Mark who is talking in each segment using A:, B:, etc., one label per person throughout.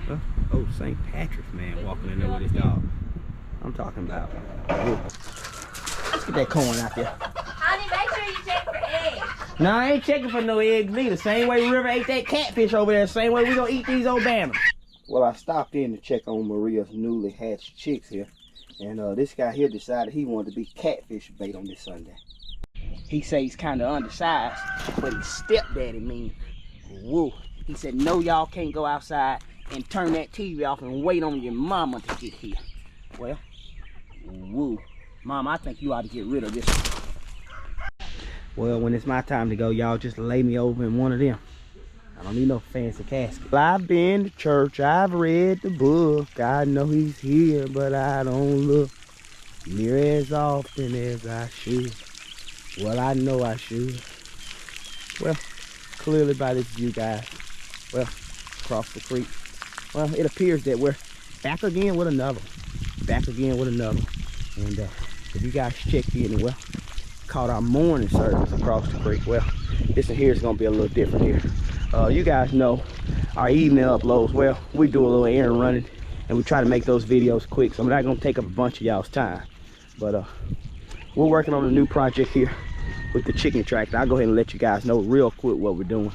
A: Oh, St. Patrick's man walking in there with his dog. I'm talking about. Let's get that corn out there.
B: Honey, make sure you check for eggs.
A: No, I ain't checking for no eggs neither. Same way River ate that catfish over there, same way we gonna eat these old banners. Well, I stopped in to check on Maria's newly hatched chicks here. And this guy here decided he wanted to be catfish bait on this Sunday. He says he's kind of undersized, but his stepdaddy mean, woo. He said, no, y'all can't go outside and turn that TV off and wait on your mama to get here. Well, woo. Mom, I think you ought to get rid of this one. Well, when it's my time to go, y'all just lay me over in one of them. I don't need no fancy casket. Well, I've been to church, I've read the book. I know he's here, but I don't look near as often as I should. Well, I know I should. Well, clearly by this view, guys. Well, across the creek. Well, it appears that we're back again with another. Back again with another. And if you guys checked in, well, caught our morning service across the creek. Well, this one here is gonna be a little different here. You guys know our evening uploads. Well, we do a little errand running and we try to make those videos quick, so I'm not gonna take up a bunch of y'all's time. But we're working on a new project here with the chicken tractor. I'll go ahead and let you guys know real quick what we're doing.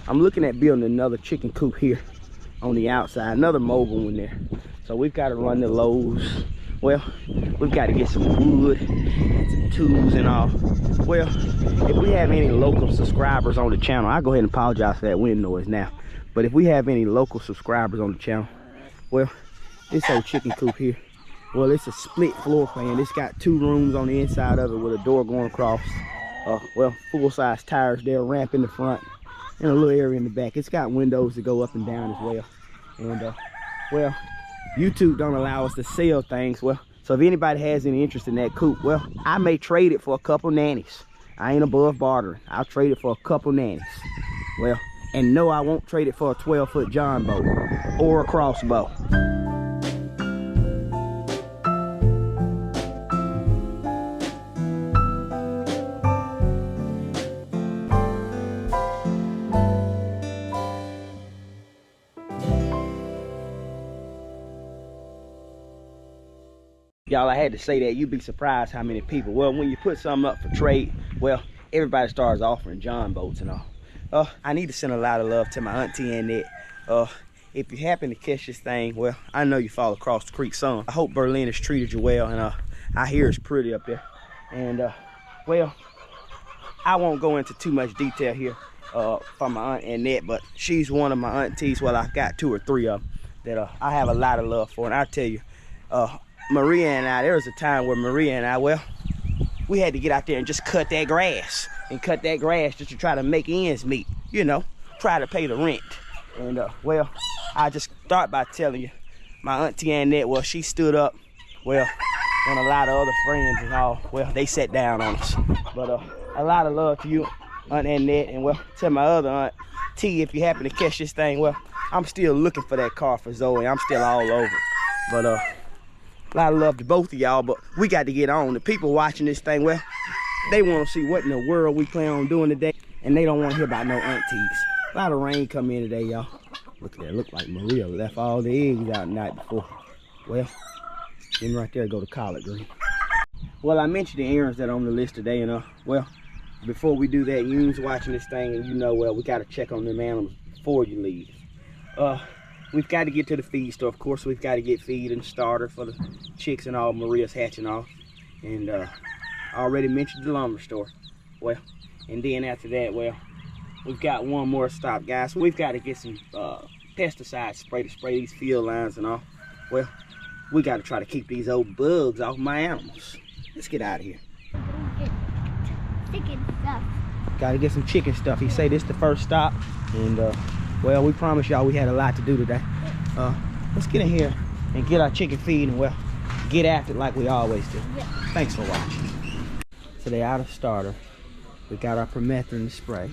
A: I'm looking at building another chicken coop here on the outside, another mobile one there. So we've got to run the loads. Well, we've got to get some wood and some tools and all. Well, if we have any local subscribers on the channel, I'll go ahead and apologize for that wind noise now. But if we have any local subscribers on the channel, well, this old chicken coop here, well, it's a split floor plan. It's got 2 rooms on the inside of it with a door going across. Well, full-size tires there, ramp in the front, and a little area in the back. It's got windows to go up and down as well. And well, YouTube don't allow us to sell things. Well, so if anybody has any interest in that coop, well, I may trade it for a couple nannies. I ain't above bartering. I'll trade it for a couple nannies. Well, and no, I won't trade it for a 12-foot John bow or a crossbow. Y'all, I had to say that. You'd be surprised how many people. Well, when you put something up for trade, well, everybody starts offering John boats and all. I need to send a lot of love to my auntie Annette. If you happen to catch this thing, well, I know you fall across the creek some. I hope Berlin has treated you well, and I hear it's pretty up there. And well, I won't go into too much detail here for my aunt Annette, but she's one of my aunties. Well, I've got 2 or 3 of them that I have a lot of love for, and I tell you, Maria and I, there was a time where Maria and I, well, we had to get out there and just cut that grass just to try to make ends meet, you know, try to pay the rent. And well, I just start by telling you, my auntie Annette, well, she stood up, well, and a lot of other friends and all, well, they sat down on us. But a lot of love to you, Aunt Annette, and well, to my other aunt T, if you happen to catch this thing, well, I'm still looking for that car for Zoe. I'm still all over it. But a lot of love to both of y'all, but we got to get on. The people watching this thing, well, they want to see what in the world we plan on doing today, and they don't want to hear about no aunties. A lot of rain come in today, y'all. Look at that. Look like Maria left all the eggs out the night before. Well, then right there go to collard green. Well, I mentioned the errands that are on the list today, and well, before we do that, you's watching this thing, and you know, well, we got to check on them animals before you leave. We've got to get to the feed store. Of course, we've got to get feed and starter for the chicks and all. Maria's hatching off. And I already mentioned the lumber store. Well, and then after that, well, we've got one more stop, guys. We've got to get some pesticide spray to spray these field lines and all. Well, we got to try to keep these old bugs off my animals. Let's get out of here.
B: Chicken stuff.
A: Got to get some chicken stuff. He say this is the first stop. And well, we promised y'all we had a lot to do today. Let's get in here and get our chicken feed and, well, get after it like we always do. Yeah. Thanks for watching. Today, out of starter, we got our permethrin spray.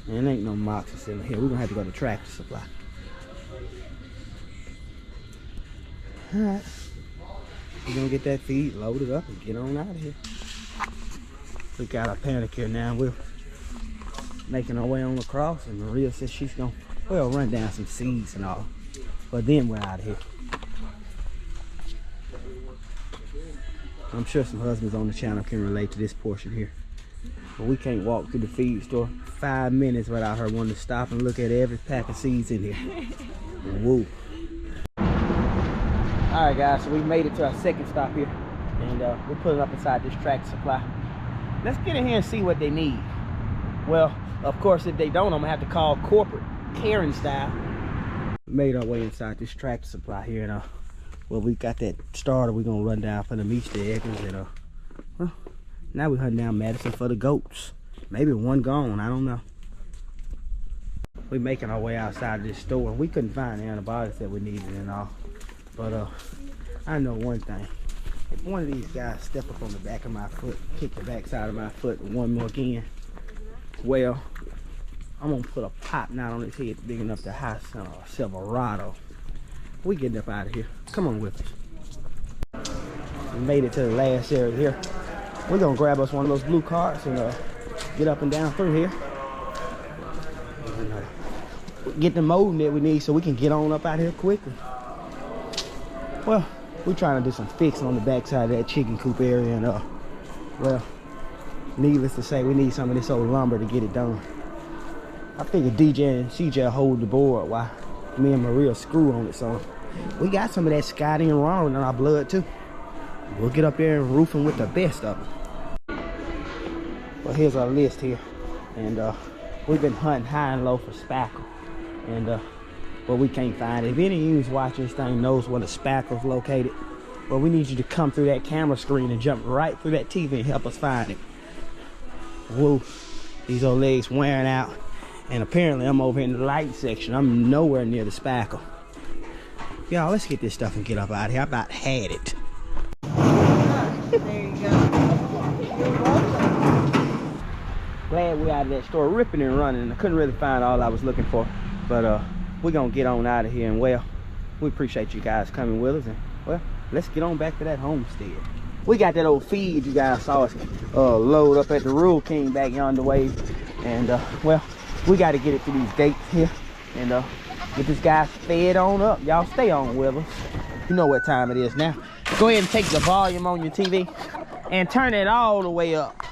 A: And there ain't no moxicillin here. We're going to have to go to Tractor Supply. All right. We're going to get that feed loaded up and get on out of here. We got our panic here now. We're making our way on across, and Maria says she's going to Well, run down some seeds and all. But then we're out of here. I'm sure some husbands on the channel can relate to this portion here. But we can't walk through the feed store 5 minutes without her wanting to stop and look at every pack of seeds in here. Woo. Alright guys, so we made it to our second stop here. And we're pulling up inside this Tractor Supply. Let's get in here and see what they need. Well, of course, if they don't, I'm gonna have to call corporate, Karen style. Made our way inside this Tractor Supply here, and well, we got that starter. We're gonna run down for the Easter eggs, and well, now we're hunting down medicine for the goats. Maybe one gone, I don't know. We're making our way outside of this store. We couldn't find the antibiotics that we needed and all, but I know one thing. If one of these guys step up on the back of my foot, kick the back side of my foot one more again, well, I'm gonna put a pop knot on his head big enough to house Silverado. We getting up out of here. Come on with us. We made it to the last area here. We're gonna grab us one of those blue carts and get up and down through here. And, get the molding that we need so we can get on up out here quickly. Well, we're trying to do some fixing on the backside of that chicken coop area, and well, needless to say, we need some of this old lumber to get it done. I figured DJ and CJ hold the board while me and Maria screw on it, so we got some of that Scotty and Ronald in our blood too. We'll get up there and roofing with the best of them. Well, here's our list here, and we've been hunting high and low for spackle, and well, we can't find it. If any of you who's watching this thing knows where the spackle's located, well, we need you to come through that camera screen and jump right through that TV and help us find it. Whoa, these old legs wearing out, and apparently I'm over in the light section. I'm nowhere near the spackle. Y'all, let's get this stuff and get up out of here. I about had it.
B: There you go. You're welcome.
A: Glad we're out of that store ripping and running, and I couldn't really find all I was looking for, but we're gonna get on out of here, and well, we appreciate you guys coming with us, and well, let's get on back to that homestead. We got that old feed you guys saw us load up at the Rural King back yonder way, and well, we got to get it through these gates here and get this guy fed on up. Y'all stay on with us. You know what time it is now. Go ahead and take the volume on your TV and turn it all the way up.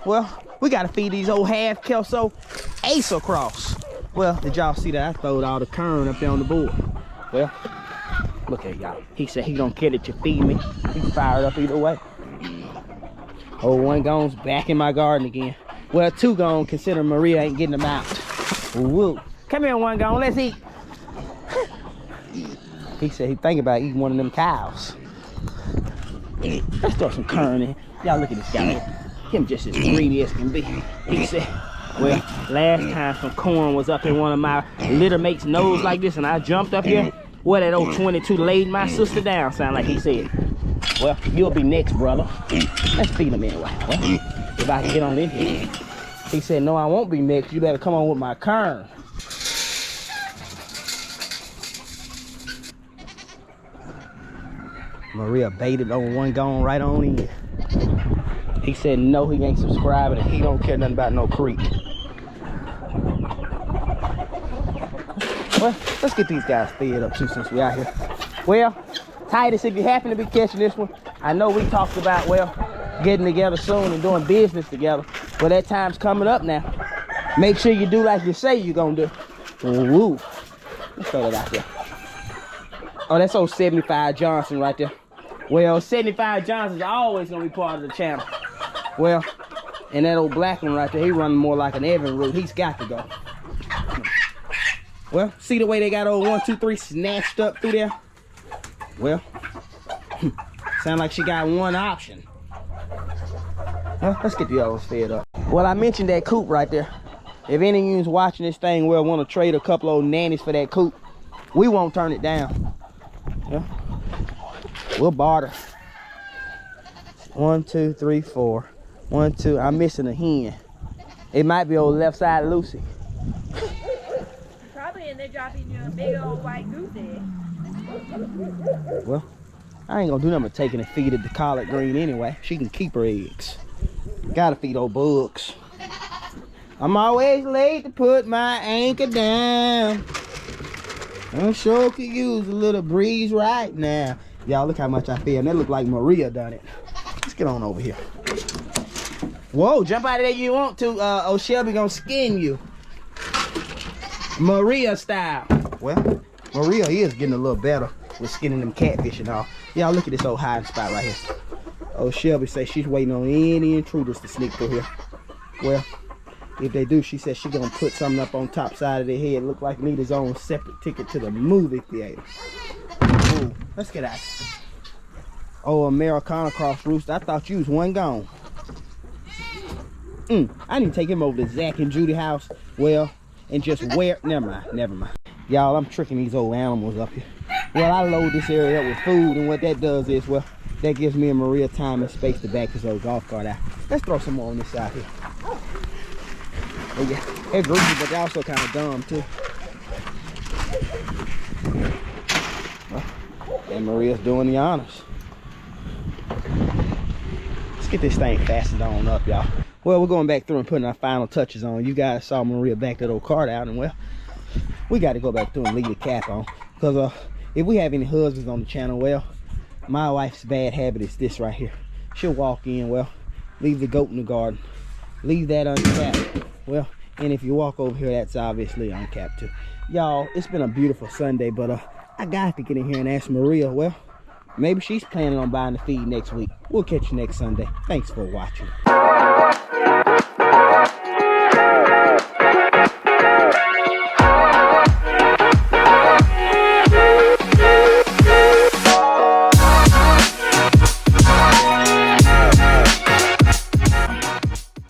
A: Well, we got to feed these old half Kelso Ace across. Well, did y'all see that? I throwed all the kern up there on the board. Well, look at y'all. He said he don't care that you feed me. He's fired up either way. Oh, one gone's back in my garden again. Well, two gone, considering Maria ain't getting them out. Woo. Come here, one gone, let's eat. He said he thinking about eating one of them cows. Let's throw some kern in. Y'all look at this guy. Him just as greedy as can be. He said, well, last time some corn was up in one of my litter mates' nose like this, and I jumped up here. Well, that old 22 laid my sister down, sound like he said. Well, you'll be next, brother. Let's feed him anyway. Well, if I can get on in here. He said, no, I won't be next. You better come on with my kern. Maria baited on one gone right on in. He said, no, he ain't subscribing, and he don't care nothing about no creek. Well, let's get these guys fed up too since we out here. Well, Titus, if you happen to be catching this one, I know we talked about, well, getting together soon and doing business together. Well, that time's coming up now. Make sure you do like you say you're gonna do. Woo. Let's throw that out there. Oh, that's old 75 Johnson right there. Well, 75 Johnson's always gonna be part of the channel. Well, and that old black one right there, he running more like an Evan route. He's got to go. Well, see the way they got old 1, 2, 3 snatched up through there? Well, sound like she got one option. Well, let's get the others fed up. Well, I mentioned that coop right there. If any of you is watching this thing, well, want to trade a couple old nannies for that coop, we won't turn it down. Yeah. We'll barter. 1, 2, 3, 4. 1, 2. I'm missing a hen. It might be old left side Lucy.
B: Probably, and they're dropping you a big old white goose egg.
A: Well, I ain't gonna do nothing but taking and feed it the collard green anyway. She can keep her eggs. Gotta feed old bugs. I'm always late to put my anchor down. I sure could use a little breeze right now. Y'all, look how much I feel. That look like Maria done it. Let's get on over here. Whoa, jump out of there you want to. Oh, Shelby gonna skin you. Maria style. Well, Maria is getting a little better with skinning them catfish and all. Y'all, look at this old hiding spot right here. Oh, Shelby say she's waiting on any intruders to sneak through here. Well, if they do, she says she gonna put something up on top side of their head. Look like need his own separate ticket to the movie theater. Ooh, let's get out. Oh, Americana cross rooster. I thought you was one gone. I need to take him over to Zach and Judy house. Well, and just wear. Never mind. Y'all, I'm tricking these old animals up here. Well, I load this area up with food, and what that does is, well, that gives me and Maria time and space to back this old golf cart out. Let's throw some more on this side here. Oh yeah, they're greasy, but they're also kind of dumb too. Well, and Maria's doing the honors. Let's get this thing fastened on up, y'all. Well, we're going back through and putting our final touches on. You guys saw Maria back that old cart out, and well, we got to go back through and leave the cap on. Because if we have any husbands on the channel, well, my wife's bad habit is this right here. She'll walk in, well, leave the goat in the garden. Leave that uncapped. Well, and if you walk over here, that's obviously uncapped too. Y'all, it's been a beautiful Sunday, but I got to get in here and ask Maria, well, maybe she's planning on buying the feed next week. We'll catch you next Sunday. Thanks for watching.